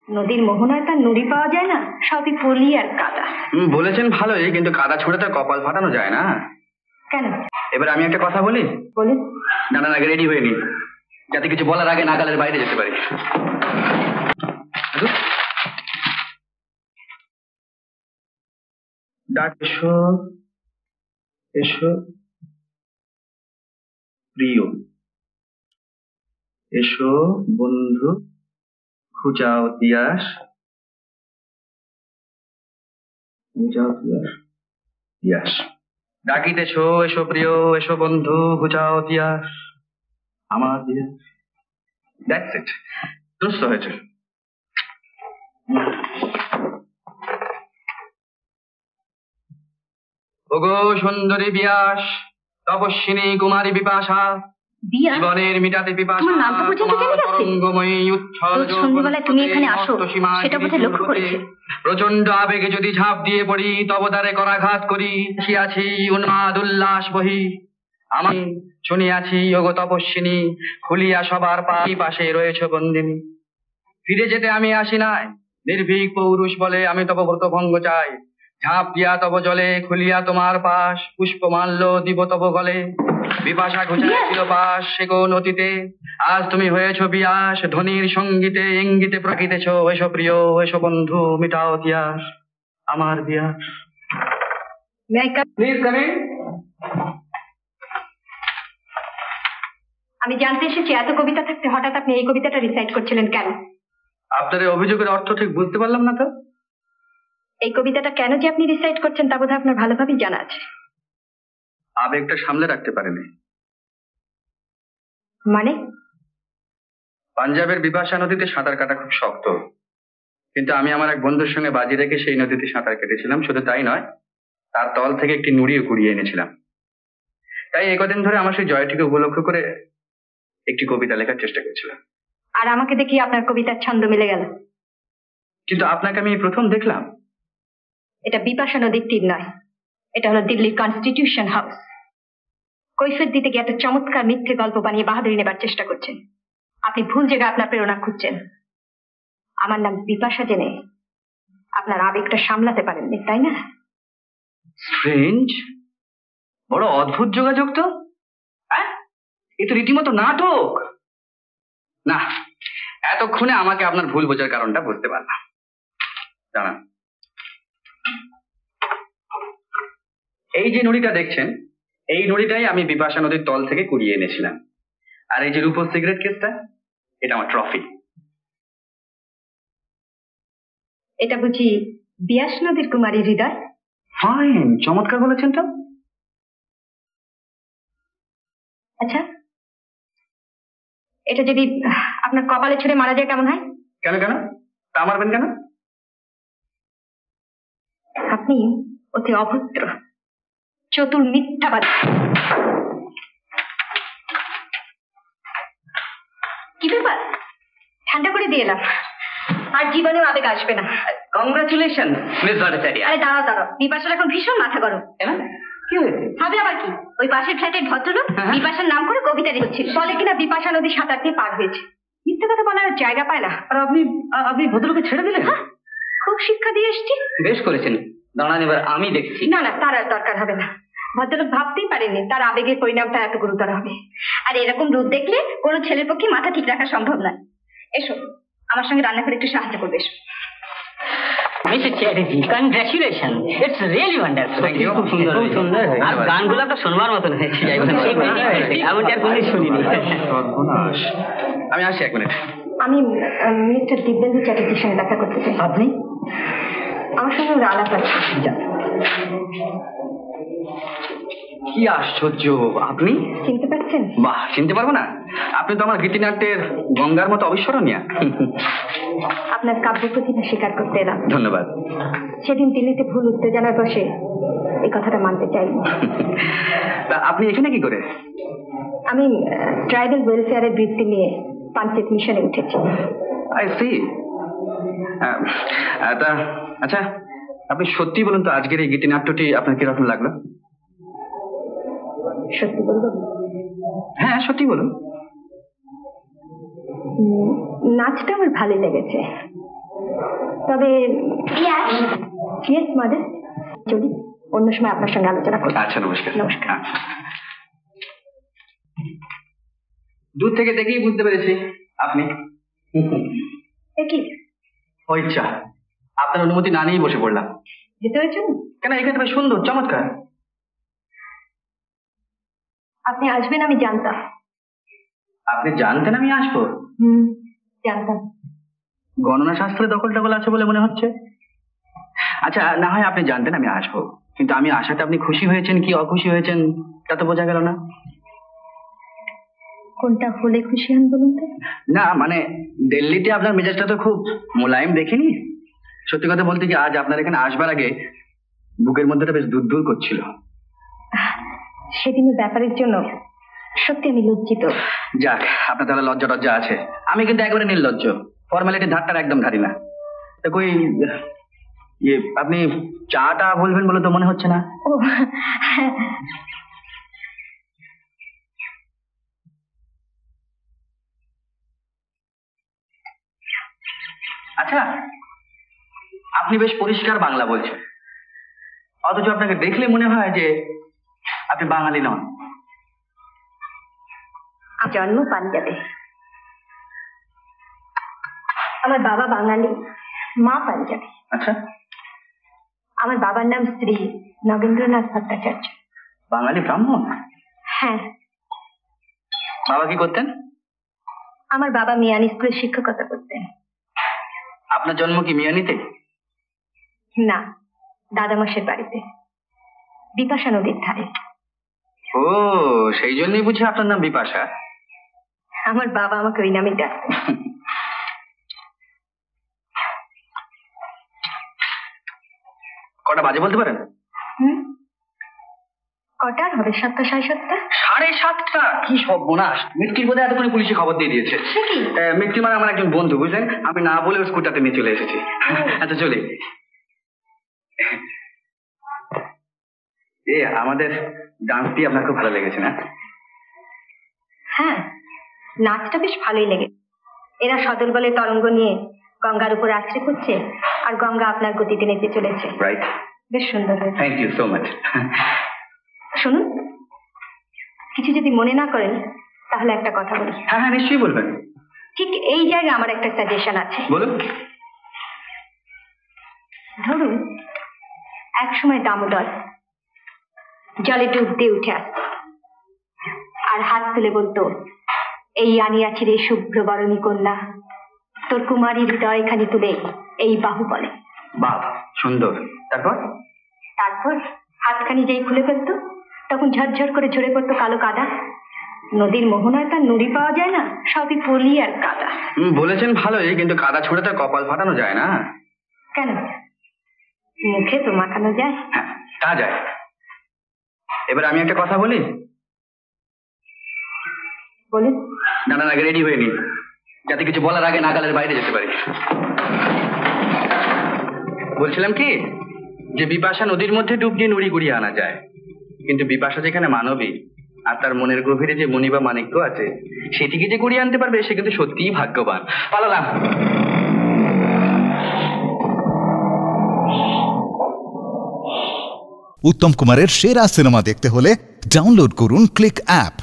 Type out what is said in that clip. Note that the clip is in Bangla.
নদীর মোহনায় তার নুড়ি পাওয়া যায় না, সবই পলি আর কাদা। বলেছেন ভালোই, কিন্তু কাদা ছুঁড়ে তার কপাল ফাটানো যায় না। কেন? এবার আমি একটা কথা বলি। বলুন। নানার আগে রেডি হয়ে নিন, যাতে কিছু বলার আগে নাগালের বাইরে যেতে পারি। ডাক এসো, এসো প্রিয়, এসো বন্ধু, খুঁজাও তিয়াস, খুঁজাও তিয়াস, তিয়াস। ডাকিতেছো এসো প্রিয়, এসো বন্ধু, ঘুচাও তিয়াস, আমার তিয়াস। That's it. দুষ্ট হয়েছে। ওগো সুন্দরী বিয়াস, তপস্বিনী কুমারী বিপাশা, জীবনের মিটাতে পিপাসা, তরঙ্গময়ী উচ্ছল সন্ধ্যাবেলায় তুমি এখানে আসো, সেটা বোধহয় লক্ষ্য করেছি। প্রচন্ড আবেগে যদি ঝাঁপ দিয়ে পড়ি, তবদারে করাঘাত করি, আছি উন্মাদ উল্লাস বহি। আমি শুনিয়াছি ওগো তপস্বিনী, খুলিয়া সবার পাশে রয়েছে বন্দিনী। ফিরে যেতে আমি আসি নাই, নির্ভীক পৌরুষ বলে আমি তব ব্রত ভঙ্গ চাই। ঝাঁপ দিয়া তব জলে, খুলিয়া তোমার পাশ, পুষ্পমাল্য দিব তব গলে। বিপাশা ঘুচাইছিল পাশ সে কোন অতীতে, আজ তুমি হয়েছ বিয়াস, ধ্বনির সঙ্গীতে ইঙ্গিতে প্রকৃতেছ। এসো প্রিয়, এসো বন্ধু, মিটাও তিয়াস, আমার বিয়াস। Please come in. আমি জানতে এসেছি এত কবিতা থাকতে হঠাৎ আপনি এই কবিতাটা রিসাইট করছিলেন কেন? আপনার এই অভিযোগের অর্থ ঠিক বুঝতে পারলাম না তো। এই কবিতাটা কেন যে আপনি রিসাইট করছেন তা বোধহয় আপনার ভালোভাবেই জানা আছে। আবেগটা সামলে রাখতে পারেনি। মানে? পাঞ্জাবের বিপাশা নদীতে সাঁতার কাটা খুব শক্ত, কিন্তু আমি আমার এক বন্ধুর সঙ্গে বাজি রেখে সেই নদীতে সাঁতার কেটেছিলাম। শুধু তাই নয়, তার তল থেকে একটি নুড়িও কুড়িয়ে এনেছিলাম। তাই এই কদিন ধরে আমার সেই জয়টিকে উপলক্ষ করে একটি কবিতা লেখার চেষ্টা করছিলাম। আর আমাকে দেখি আপনার কবিতার ছন্দ মিলে গেল। কিন্তু আপনাকে আমি প্রথম দেখলাম। এটা বিপাশা নদীর তীর নয়, এটা হলো দিল্লির কনস্টিটিউশন হাউস। কৈফিয়ত দিতে গিয়ে একটা চমৎকার মিথ্যে গল্প বানিয়ে বাহাদুরি নেবার চেষ্টা করছেন। আপনি ভুল জায়গায় আপনার প্রেরণা খুঁজছেন। আমার নাম বিপাশা জেনে আপনার আবেগটা সামলাতে পারেননি, তাই না? স্ট্রেঞ্জ, বড় অদ্ভুত যোগাযোগ তো। এ তো রীতিমতো নাটক। না, এতক্ষণে আমাকে আপনার ভুল বোঝার কারণটা বুঝতে পারলাম। জানান, এই যে নুড়িটা দেখছেন, এই নুড়িটাই আমি বিপাশা নদীর তল থেকে কুড়িয়ে এনেছিলাম। আর এই যে রূপোর সিগারেট কেসটা, এটা আমার ট্রফি। এটা বুঝি বিয়াস নদীর কুমারী হৃদয়? ফাইন, চমৎকার বলেছেন তো। আচ্ছা, এটা যদি আপনার কপালে ছুঁড়ে মারা যায় কেমন হয়? কেন কেন তা মারবেন কেন? আপনি অতি অভদ্র, চতুর, মিথ্যাবাদী। কি ব্যাপার? ঠান্ডা করে দিয়ে এলাম, আর জীবনেও আবেগ আসবে না। Congratulation miss Bhattacharya. আরে দাঁড়াও দাঁড়াও, বিপাশার এখন ভীষণ মাথা গরম। কি হয়েছে? হবে আবার কি, ওই পাশের ফ্ল্যাটের ভদ্রলোক বিপাশার নাম করে কবিতা লিখছিল, বলে কিনা বিপাশা নদী সাঁতার দিয়ে পার হয়েছে। মিথ্যে কথা বলার জায়গা পায় না। আর আপনি ভদ্রলোকে ছেড়ে দিলেন? খুব শিক্ষা দিয়ে এসছি। বেশ করেছেন, দাঁড়ান এবার আমি দেখছি। না না, তার আর দরকার হবে না। ভদ্রলোক ভাবতেই পারেননি তার আবেগের পরিণামটা এত গুরুতর হবে। আর এরকম রূপ দেখলে কোনো ছেলের পক্ষে মাথা ঠিক রাখা সম্ভব নয়। এসো, আমার সঙ্গে রান্না করে একটু সাহায্য করবে। এসো। Mister Chatterjee, congratulation, it's really wonderful. Thank you. খুব সুন্দর, খুব সুন্দর। আর গানগুলো তো শুনবার মতন হয়েছে। এমনটা আর কোনদিন শুনিনি। আমি আসি 1 মিনিট। আমি মিস্টার দিব্যেন্দু চ্যাটার্জির সঙ্গে দেখা করতে চাই। আপনি? আমার সঙ্গে ওর আলাপ আছে। কি আশ্চর্য, আপনি চিনতে পারছেন? বাহ, চিনতে পারবো না? আপনি তো আমার গীতিনাট্যের গঙ্গার মতো অবিস্মরণীয়। আপনার কাব্য প্রতিভা স্বীকার করতে এলাম। ধন্যবাদ। সেদিন দিল্লিতে ভুল উত্তেজনার বসে এই কথাটা মানতে চাইনি। তা আপনি এখানে কি করে? আমি ট্রাইবাল ওয়েলফেয়ারের বৃত্তি নিয়ে পাঞ্চেত মিশনে উঠেছি। I see. তা আচ্ছা, আপনি সত্যি বলুন তো, আজকের এই গীতিনাট্যটি আপনার কিরকম লাগলো? সত্যি বলবো? হ্যাঁ, সত্যি বলুন। নাচটা আমার ভালোই লেগেছে, তবে ইয়েস মাদার, চলি, অন্য সময় আপনার সঙ্গে আলোচনা করব। আচ্ছা, নমস্কার। নমস্কার। দূর থেকে দেখেই বুঝতে পেরেছি আপনি। কি ও ইচ্ছা, আপনার অনুমতি না নিয়েই বসে পড়লাম। ভেতরে চলুন। কেন, এখানে বেশ সুন্দর, চমৎকার। আপনি আসবেন আমি জানতাম। আপনি জানতেন আমি আসবো? জানতাম। গণনা শাস্ত্রে দখল টখল আছে বলে মনে হচ্ছে। আচ্ছা, না হয় আপনি জানতেন আমি আসবো, কিন্তু আমি আসাতে আপনি খুশি হয়েছেন কি অখুশি হয়েছেন তা তো বোঝা গেল না। কোনটা হলে খুশি হন বলুন তো? না মানে, দিল্লিতে আপনার মেজাজটা তো খুব মোলায়েম দেখিনি। সত্যি কথা বলতে কি, আজ আপনার এখানে আসবার আগে বুকের মধ্যেটা বেশ দূর দূর করছিল। সেদিনের ব্যাপারের জন্য সত্যি আমি লজ্জিত। যাক, আপনার তাহলে লজ্জা টজ্জা আছে। আমি কিন্তু একেবারে নির্লজ্জ, ফর্মালিটি ধারটার একদম ধারি না। তো কই আপনি চাটা বলবেন বলে তো মনে হচ্ছে না। ও আচ্ছা, আপনি বেশ পরিষ্কার বাংলা বলছেন, অথচ আপনাকে দেখলে মনে হয় যে আপনি বাঙালি নন। জন্ম পাঞ্জাবে, আমার বাবা বাঙালি, মা পাঞ্জাবি। আচ্ছা, আমার বাবার নাম শ্রী নগেন্দ্রনাথ ভট্টাচার্য। বাঙালি ব্রাহ্মণ? হ্যাঁ। বাবা কি করতেন? আমার বাবা মিয়ানি স্কুলে শিক্ষকতা করতেন। আপনার জন্ম কি মিয়ানিতে? না, দাদামশের বাড়িতে, বিপাশা নদীর ধারে। ও, সেই জন্যই বুঝি আপনার নাম বিপাশা। আমার বাবা আমাকে ওই নামে ডাকতেন। কটা বাজে বলতে পারেন? কটার হবে? 7টা, 7:30। 7:30? কি সর্বনাশ! মৃত্যুর বোধহয় এতক্ষণ পুলিশে খবর দিয়ে দিয়েছে। মৃত্যু মানে আমার একজন বন্ধু, বুঝলেন? আমি না বলে ওর স্কুটারটা নিয়ে চলে এসেছি। আচ্ছা চলি। আমাদের ডান্সটি আপনার খুব ভালো লেগেছে না? হ্যাঁ, নাচটা বেশ ভালোই লেগে। এরা সদল বলে তরঙ্গ নিয়ে গঙ্গার উপর আছড়ে পড়ছে, আর গঙ্গা আপনার গতিতে নেচে চলেছে। রাইট, বেশ সুন্দর হয়েছে। Thank you so much. শুনুন, কিছু যদি মনে না করেন তাহলে একটা কথা বলি। হ্যাঁ হ্যাঁ, নিশ্চয়ই বলবেন। ঠিক এই জায়গায় আমার একটা সাজেশন আছে। বলুন। ধরুন, এক সময় দামোদর জলে ডুব দিয়ে উঠে আসতো আর হাত তুলে বলতো, এই আনিয়াছি রে শুভ্র বরণী কন্যা, তোর কুমারী হৃদয় খানি তুলে এই বাহু বলে। বাহ, সুন্দর। তারপর? তারপর হাতখানি যেই খুলে ফেলতো, তখন ঝরঝর করে ঝরে পড়তো কালো কাদা। নদীর মোহনায় তার নুড়ি পাওয়া যায় না, সবই পলি আর কাদা। বলেছেন ভালোই, কিন্তু কাদা ছুঁড়ে তো কপাল ফাটানো যায় না। কেন? মুখে তো মাখানো যায়। হ্যাঁ, তা যায়। এবার আমি একটা কথা বলি। বলুন। নানার আগে রেডি হয়ে নি, যাতে কিছু বলার আগে নাগালের বাইরে যেতে পারি। বলছিলাম কি, যে বিপাশা নদীর মধ্যে ডুব দিয়ে নুড়ি গুড়িয়ে আনা যায়, কিন্তু বিপাশা যেখানে মানবী, আর তার মনের গভীরে যে মণি বা মাণিক্য আছে, সেটিকে যে গুড়িয়ে আনতে পারবে, সে কিন্তু সত্যিই ভাগ্যবান। পালালাম। উত্তম কুমারের সেরা সিনেমা দেখতে হলে ডাউনলোড করুন ক্লিক অ্যাপ।